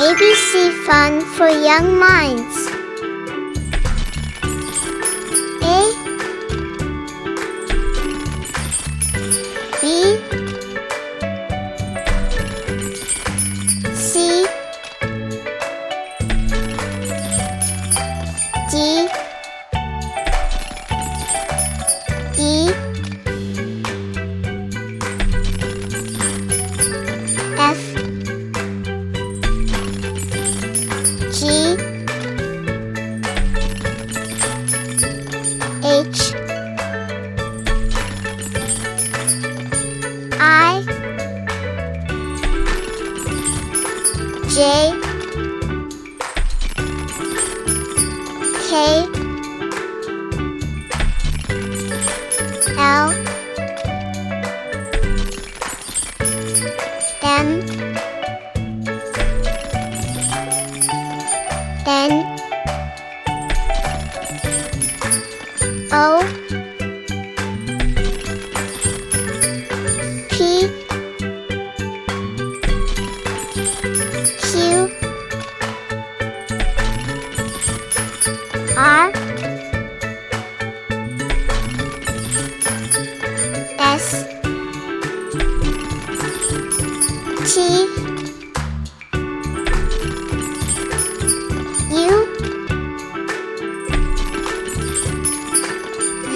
ABC Fun for Young Minds. A B C D E F G H I J K L M N O P Q R S T U V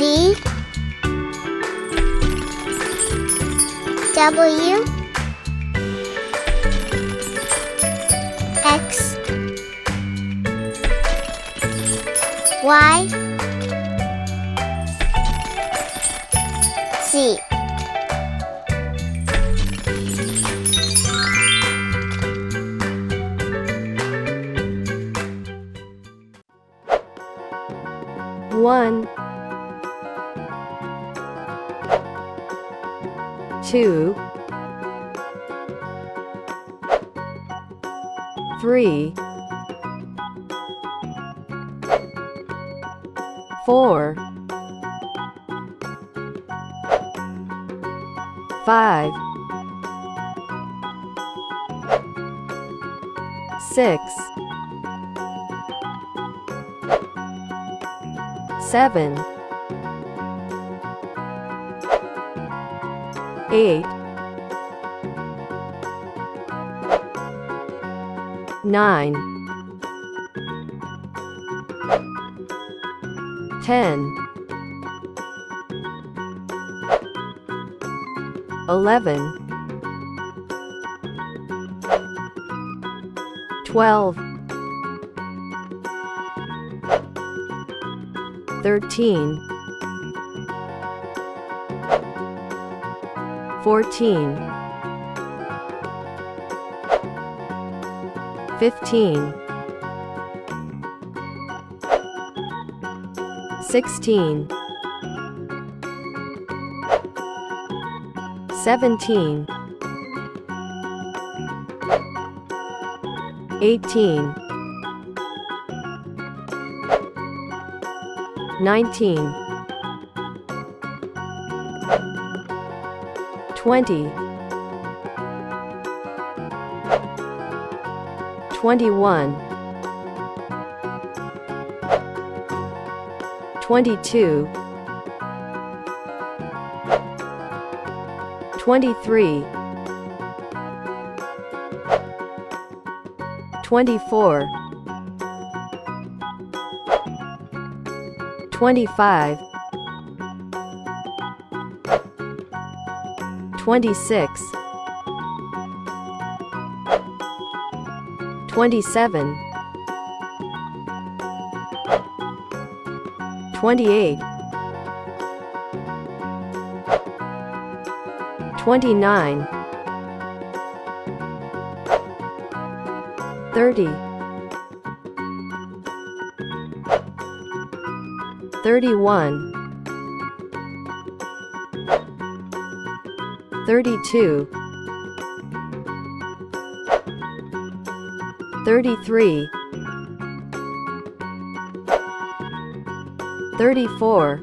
W X Y Z. One, 2, 3, 4, 5, 6, 7, 8, 9, 10, 11, 12, 13, 14, 15, 16, 17, 18, 19, 20, 21, 22, 23, 24, 25, 26, 27, 28, 29, 30, 31, 32, 33, 34,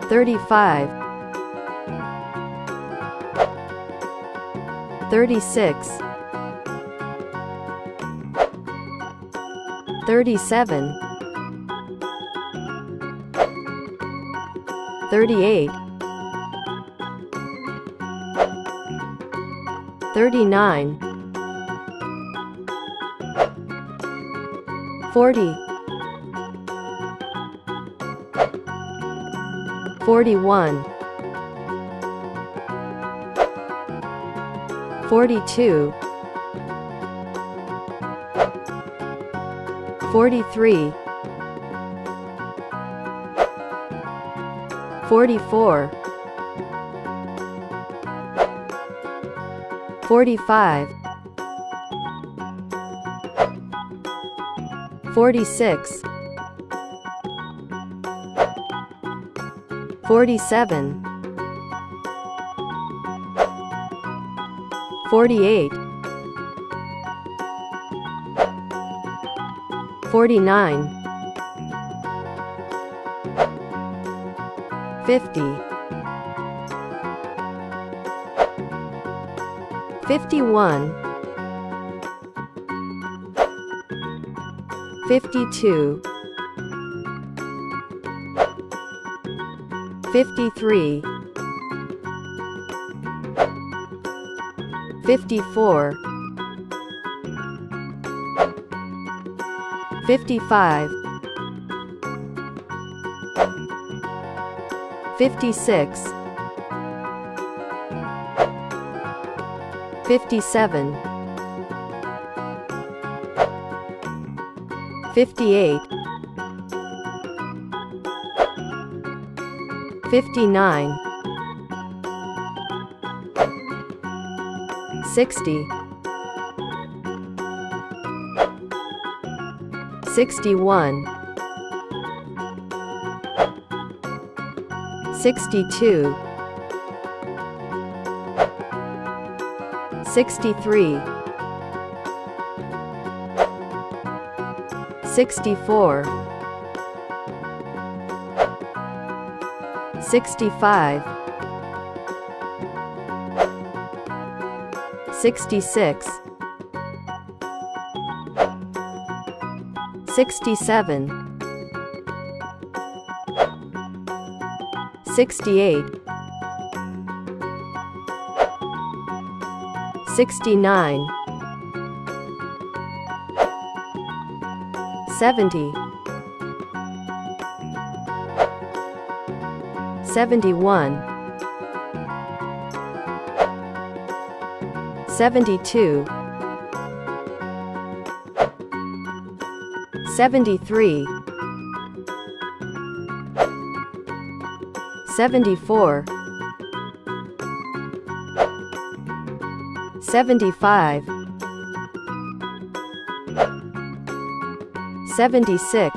35, 36, 37, 38, 39, 40, 41, 42, 43, 44, 45, 46, 47, 48, 49, 50, 51, 52, 53, 54, 55, 56, 57, 58, 59, 60, 61, 62, 63, 64, 65, 66, 67, 68, 69, 70, 71, 72, 73, 74, 75, 76,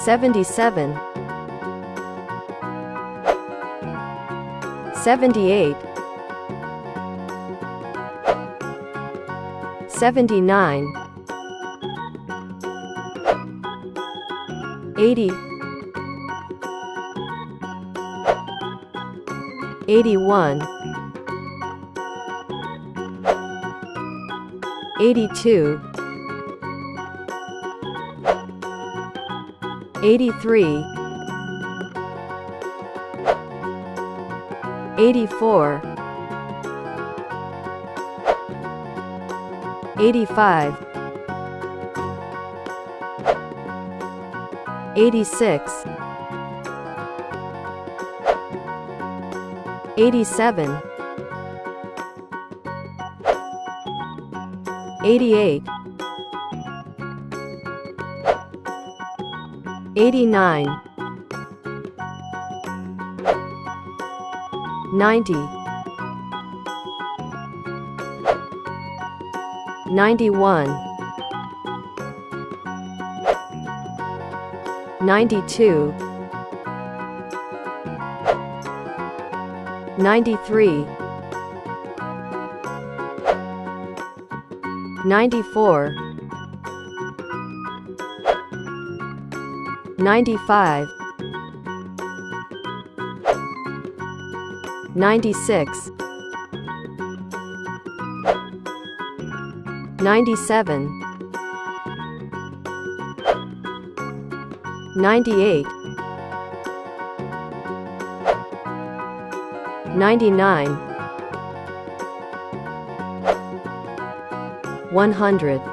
77, 78, 79, 80, 81, 82, 83, 84, 85, 86, 87, 88, 89, 90, 91, 92, 93, 94, 95, 96, 97, 98, 99, 100.